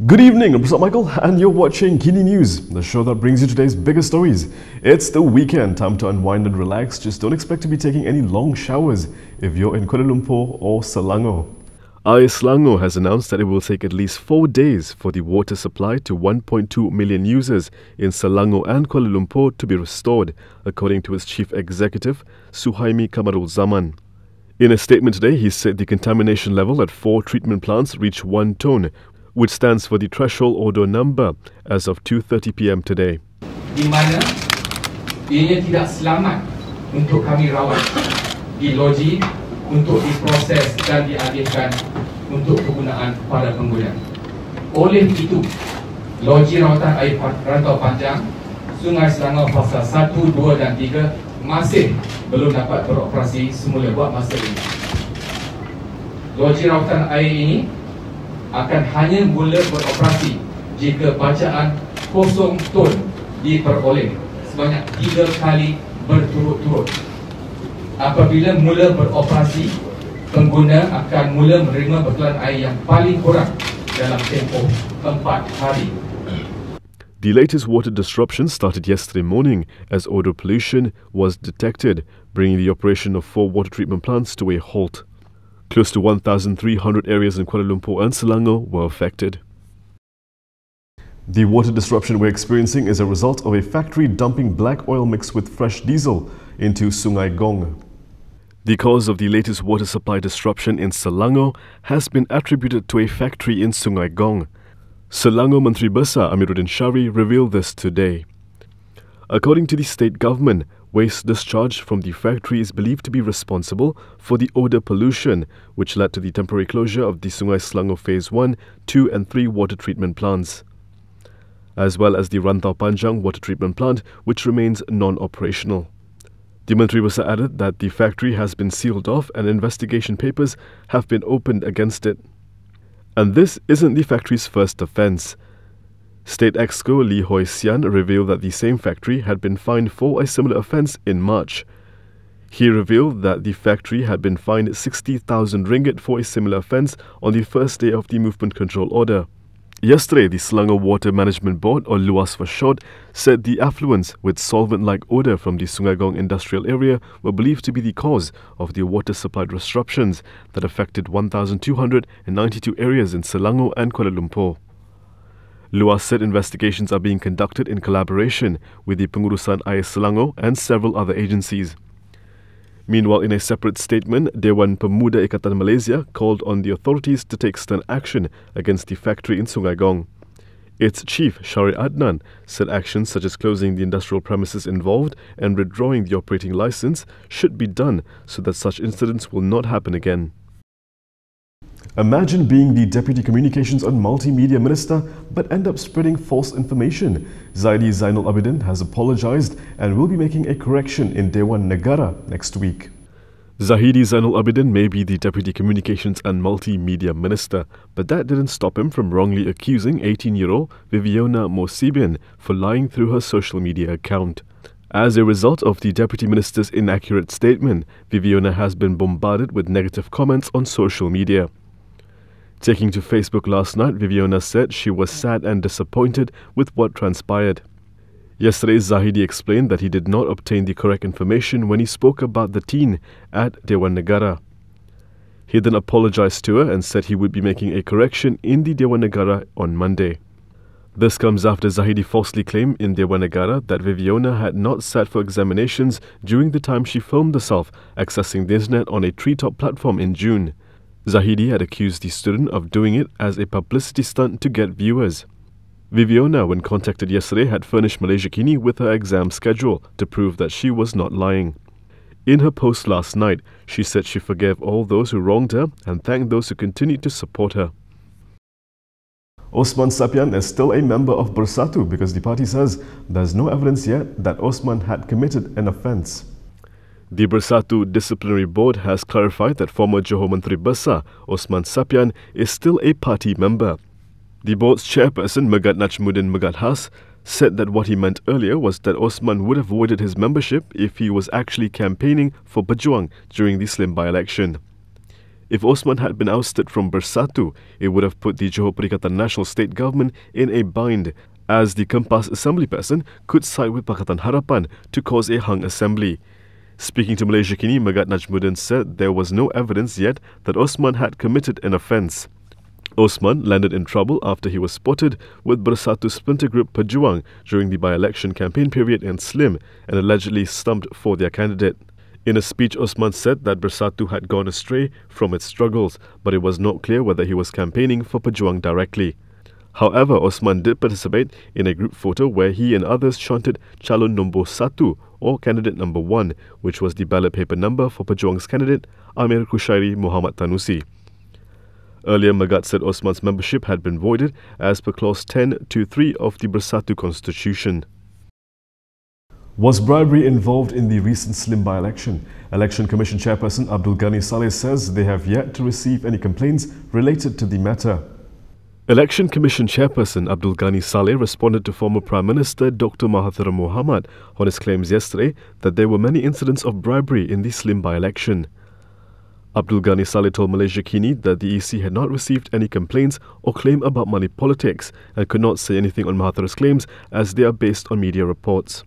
Good evening, I'm Michael and you're watching Kini News, the show that brings you today's biggest stories. It's the weekend, time to unwind and relax. Just don't expect to be taking any long showers if you're in Kuala Lumpur or Selangor. Selangor has announced that it will take at least 4 days for the water supply to 1.2 million users in Selangor and Kuala Lumpur to be restored, according to its chief executive, Suhaimi Kamarul Zaman. In a statement today, he said the contamination level at 4 treatment plants reached 1 tonne, which stands for the threshold odor number as of 2:30 p.m. today. Di mana ianya tidak selamat untuk kami rawat di loji untuk diproses dan dialihkan untuk kegunaan para pengguna. Oleh itu, loji rawatan air rantau panjang Sungai Selangor fasa 1, 2 dan 3 masih belum dapat beroperasi semula buat masa ini. Loji rawatan air ini akan hanya mula beroperasi jika bacaan 0 ton diperoleh sebanyak 3 kali berturut-turut. Apabila mula beroperasi, pengguna akan mula menerima bekalan air yang paling kurang dalam tempoh 4 hari. The latest water disruption started yesterday morning as odor pollution was detected, bringing the operation of 4 water treatment plants to a halt. Close to 1,300 areas in Kuala Lumpur and Selangor were affected. The water disruption we're experiencing is a result of a factory dumping black oil mixed with fresh diesel into Sungai Gong. The cause of the latest water supply disruption in Selangor has been attributed to a factory in Sungai Gong. Selangor Menteri Besar Amiruddin Shari revealed this today. According to the state government, waste discharge from the factory is believed to be responsible for the odour pollution, which led to the temporary closure of the Sungai Selangor Phase 1, 2 and 3 water treatment plants, as well as the Rantau Panjang water treatment plant, which remains non-operational. The Menteri Besar added that the factory has been sealed off and investigation papers have been opened against it. And this isn't the factory's first offence. State Exco Lee Hoi Sian revealed that the same factory had been fined for a similar offence in March. He revealed that the factory had been fined 60,000 ringgit for a similar offence on the first day of the movement control order. Yesterday, the Selangor Water Management Board, or LUAS for short, said the affluents with solvent-like odour from the Sungai Gong industrial area were believed to be the cause of the water supply disruptions that affected 1,292 areas in Selangor and Kuala Lumpur. LUAS said investigations are being conducted in collaboration with the Pengurusan Air Selangor and several other agencies. Meanwhile, in a separate statement, Dewan Pemuda Ikatan Malaysia called on the authorities to take stern action against the factory in Sungai Gong. Its chief, Syari Adnan, said actions such as closing the industrial premises involved and withdrawing the operating license should be done so that such incidents will not happen again. Imagine being the Deputy Communications and Multimedia Minister but end up spreading false information. Zaidi Zainul Abidin has apologized and will be making a correction in Dewan Negara next week. Zahidi Zainul Abidin may be the Deputy Communications and Multimedia Minister, but that didn't stop him from wrongly accusing 18-year-old Viviana Mosibian for lying through her social media account. As a result of the Deputy Minister's inaccurate statement, Viviana has been bombarded with negative comments on social media. Taking to Facebook last night, Viviana said she was sad and disappointed with what transpired. Yesterday, Zahidi explained that he did not obtain the correct information when he spoke about the teen at Dewan Negara. He then apologized to her and said he would be making a correction in the Dewan Negara on Monday. This comes after Zahidi falsely claimed in Dewan Negara that Viviana had not sat for examinations during the time she filmed herself accessing the internet on a treetop platform in June. Zahidi had accused the student of doing it as a publicity stunt to get viewers. Viviana, when contacted yesterday, had furnished Malaysia Kini with her exam schedule to prove that she was not lying. In her post last night, she said she forgave all those who wronged her and thanked those who continued to support her. Osman Sapian is still a member of Bersatu because the party says there's no evidence yet that Osman had committed an offence. The Bersatu Disciplinary Board has clarified that former Johor Menteri Besar Osman Sapian is still a party member. The board's chairperson Megat Najmuddin Megat Has said that what he meant earlier was that Osman would have voided his membership if he was actually campaigning for Pejuang during the Slim by-election. If Osman had been ousted from Bersatu, it would have put the Johor Perikatan National State Government in a bind, as the Kempas assembly person could side with Pakatan Harapan to cause a hung assembly. Speaking to Malaysia Kini, Megat Najmuddin said there was no evidence yet that Osman had committed an offence. Osman landed in trouble after he was spotted with Bersatu splinter group Pejuang during the by-election campaign period in Slim and allegedly stumped for their candidate. In a speech, Osman said that Bersatu had gone astray from its struggles, but it was not clear whether he was campaigning for Pejuang directly. However, Osman did participate in a group photo where he and others chanted Calon Nombor Satu or Candidate Number 1, which was the ballot paper number for Pejuang's candidate Amir Kushairi Muhammad Tanusi. Earlier, Megat said Osman's membership had been voided as per Clause 10(2)(3) of the Bersatu Constitution. Was bribery involved in the recent Slim by-election? Election Commission Chairperson Abdul Ghani Saleh says they have yet to receive any complaints related to the matter. Election Commission Chairperson Abdul Ghani Saleh responded to former Prime Minister Dr. Mahathir Mohamad on his claims yesterday that there were many incidents of bribery in the Slim by-election. Abdul Ghani Saleh told Malaysia Kini that the EC had not received any complaints or claim about money politics and could not say anything on Mahathir's claims as they are based on media reports.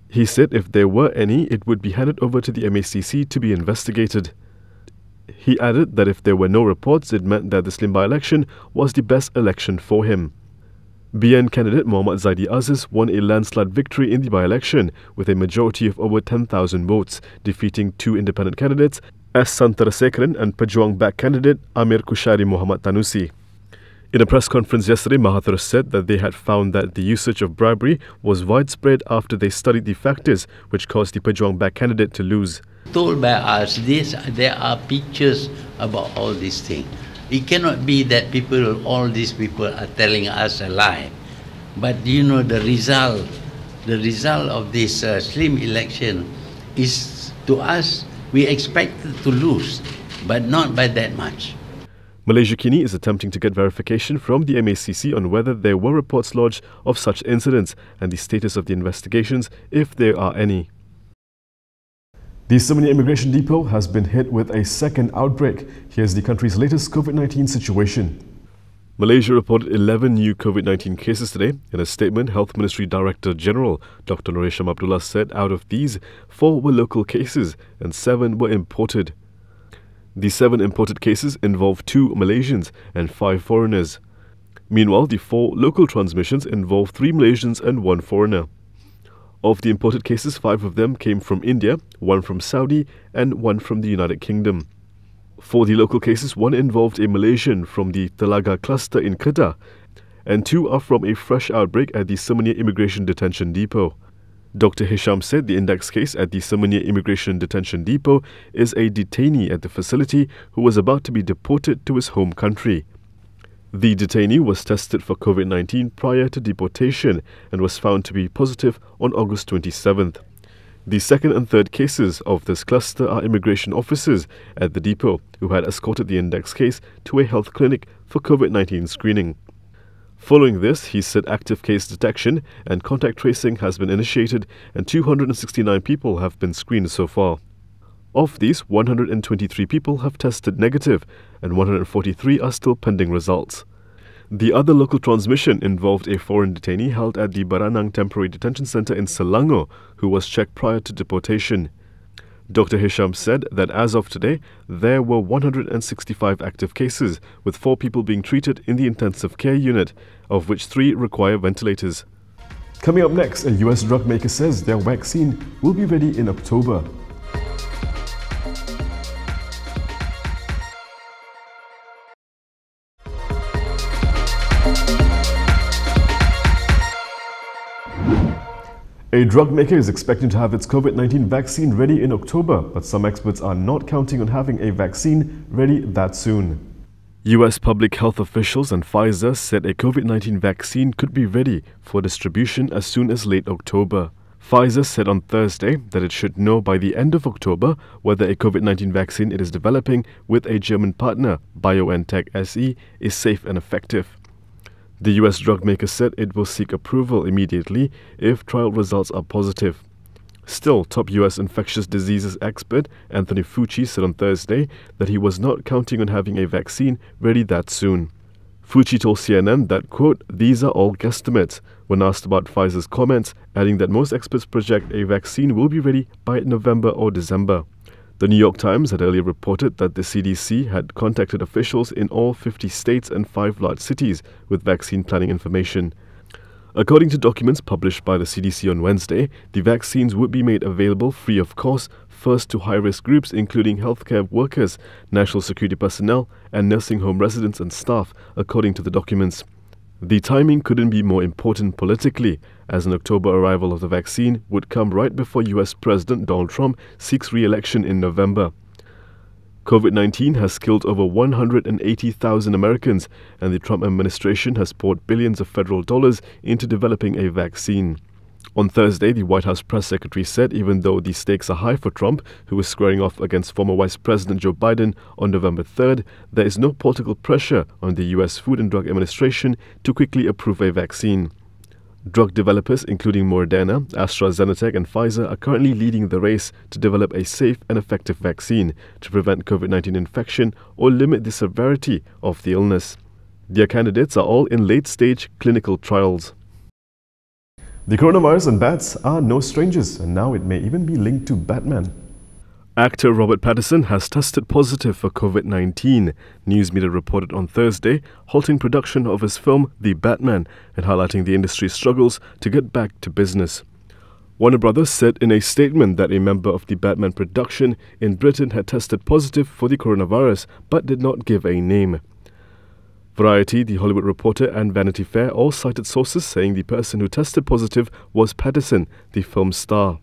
He said if there were any, it would be handed over to the MACC to be investigated. He added that if there were no reports, it meant that the Slim by-election was the best election for him. BN candidate Muhammad Zaidi Aziz won a landslide victory in the by-election with a majority of over 10,000 votes, defeating two independent candidates, S. Santarasekaran and Pejuang-backed candidate Amir Kushairi Muhammad Tanusi. In a press conference yesterday, Mahathir said that they had found that the usage of bribery was widespread after they studied the factors which caused the Pejuang-backed candidate to lose. Told by us, there are pictures about all these things. It cannot be that all these people are telling us a lie. But you know, the result of this Slim election is, to us, we expected to lose, but not by that much. Malaysia Kini is attempting to get verification from the MACC on whether there were reports lodged of such incidents and the status of the investigations, if there are any. The Semuanya Immigration Depot has been hit with a second outbreak. Here's the country's latest COVID-19 situation. Malaysia reported 11 new COVID-19 cases today. In a statement, Health Ministry Director General Dr. Nur Hisham Abdullah said out of these, 4 were local cases and 7 were imported. The 7 imported cases involved 2 Malaysians and 5 foreigners. Meanwhile, the 4 local transmissions involved 3 Malaysians and 1 foreigner. Of the imported cases, 5 of them came from India, 1 from Saudi and 1 from the United Kingdom. For the local cases, 1 involved a Malaysian from the Telaga cluster in Kedah and 2 are from a fresh outbreak at the Semuanya Immigration Detention Depot. Dr. Hisham said the index case at the Semuanya Immigration Detention Depot is a detainee at the facility who was about to be deported to his home country. The detainee was tested for COVID-19 prior to deportation and was found to be positive on August 27th. The second and third cases of this cluster are immigration officers at the depot who had escorted the index case to a health clinic for COVID-19 screening. Following this, he said active case detection and contact tracing has been initiated and 269 people have been screened so far. Of these, 123 people have tested negative and 143 are still pending results. The other local transmission involved a foreign detainee held at the Baranang Temporary Detention Centre in Selangor who was checked prior to deportation. Dr. Hisham said that as of today, there were 165 active cases, with 4 people being treated in the intensive care unit, of which 3 require ventilators. Coming up next, a US drug maker says their vaccine will be ready in October. A drug maker is expecting to have its COVID-19 vaccine ready in October, but some experts are not counting on having a vaccine ready that soon. US public health officials and Pfizer said a COVID-19 vaccine could be ready for distribution as soon as late October. Pfizer said on Thursday that it should know by the end of October whether a COVID-19 vaccine it is developing with a German partner, BioNTech SE, is safe and effective. The US drug maker said it will seek approval immediately if trial results are positive. Still, top US infectious diseases expert Anthony Fauci said on Thursday that he was not counting on having a vaccine ready that soon. Fauci told CNN that, quote, "These are all guesstimates," when asked about Pfizer's comments, adding that most experts project a vaccine will be ready by November or December. The New York Times had earlier reported that the CDC had contacted officials in all 50 states and 5 large cities with vaccine planning information. According to documents published by the CDC on Wednesday, the vaccines would be made available free of cost first to high-risk groups including healthcare workers, national security personnel, and nursing home residents and staff, according to the documents. The timing couldn't be more important politically, as an October arrival of the vaccine would come right before US President Donald Trump seeks re-election in November. COVID-19 has killed over 180,000 Americans, and the Trump administration has poured billions of federal dollars into developing a vaccine. On Thursday, the White House press secretary said even though the stakes are high for Trump, who is squaring off against former Vice President Joe Biden on November 3rd, there is no political pressure on the U.S. Food and Drug Administration to quickly approve a vaccine. Drug developers, including Moderna, AstraZeneca and Pfizer, are currently leading the race to develop a safe and effective vaccine to prevent COVID-19 infection or limit the severity of the illness. Their candidates are all in late-stage clinical trials. The coronavirus and bats are no strangers, and now it may even be linked to Batman. Actor Robert Pattinson has tested positive for COVID-19, news media reported on Thursday, halting production of his film The Batman and highlighting the industry's struggles to get back to business. Warner Brothers said in a statement that a member of the Batman production in Britain had tested positive for the coronavirus but did not give a name. Variety, The Hollywood Reporter and Vanity Fair all cited sources saying the person who tested positive was Pattinson, the film's star.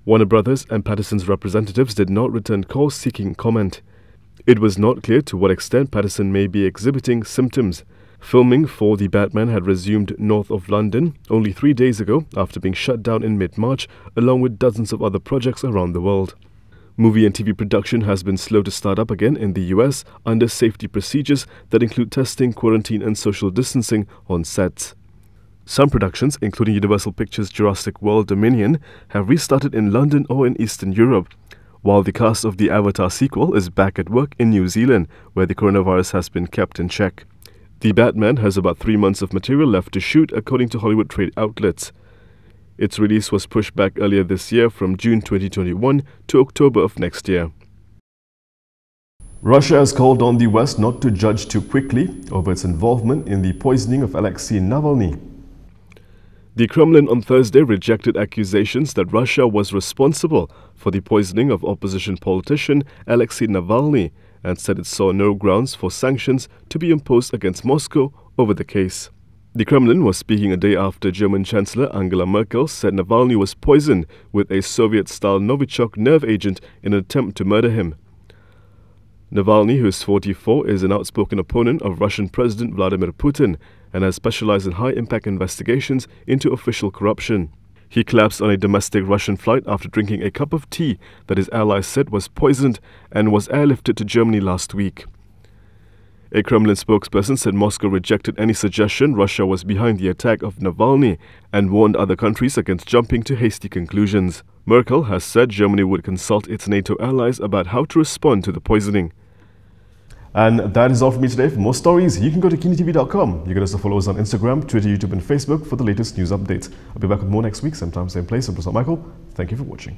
Warner Brothers and Pattinson's representatives did not return calls seeking comment. It was not clear to what extent Pattinson may be exhibiting symptoms. Filming for The Batman had resumed north of London only 3 days ago after being shut down in mid-March, along with dozens of other projects around the world. Movie and TV production has been slow to start up again in the US under safety procedures that include testing, quarantine and social distancing on sets. Some productions, including Universal Pictures' Jurassic World Dominion, have restarted in London or in Eastern Europe, while the cast of the Avatar sequel is back at work in New Zealand, where the coronavirus has been kept in check. The Batman has about 3 months of material left to shoot, according to Hollywood trade outlets. Its release was pushed back earlier this year from June 2021 to October of next year. Russia has called on the West not to judge too quickly over its involvement in the poisoning of Alexei Navalny. The Kremlin on Thursday rejected accusations that Russia was responsible for the poisoning of opposition politician Alexei Navalny and said it saw no grounds for sanctions to be imposed against Moscow over the case. The Kremlin was speaking a day after German Chancellor Angela Merkel said Navalny was poisoned with a Soviet-style Novichok nerve agent in an attempt to murder him. Navalny, who is 44, is an outspoken opponent of Russian President Vladimir Putin and has specialized in high-impact investigations into official corruption. He collapsed on a domestic Russian flight after drinking a cup of tea that his allies said was poisoned and was airlifted to Germany last week. A Kremlin spokesperson said Moscow rejected any suggestion Russia was behind the attack of Navalny and warned other countries against jumping to hasty conclusions. Merkel has said Germany would consult its NATO allies about how to respond to the poisoning. And that is all from me today. For more stories, you can go to KiniTV.com. You can also follow us on Instagram, Twitter, YouTube and Facebook for the latest news updates. I'll be back with more next week, same time, same place. I'm Professor Michael. Thank you for watching.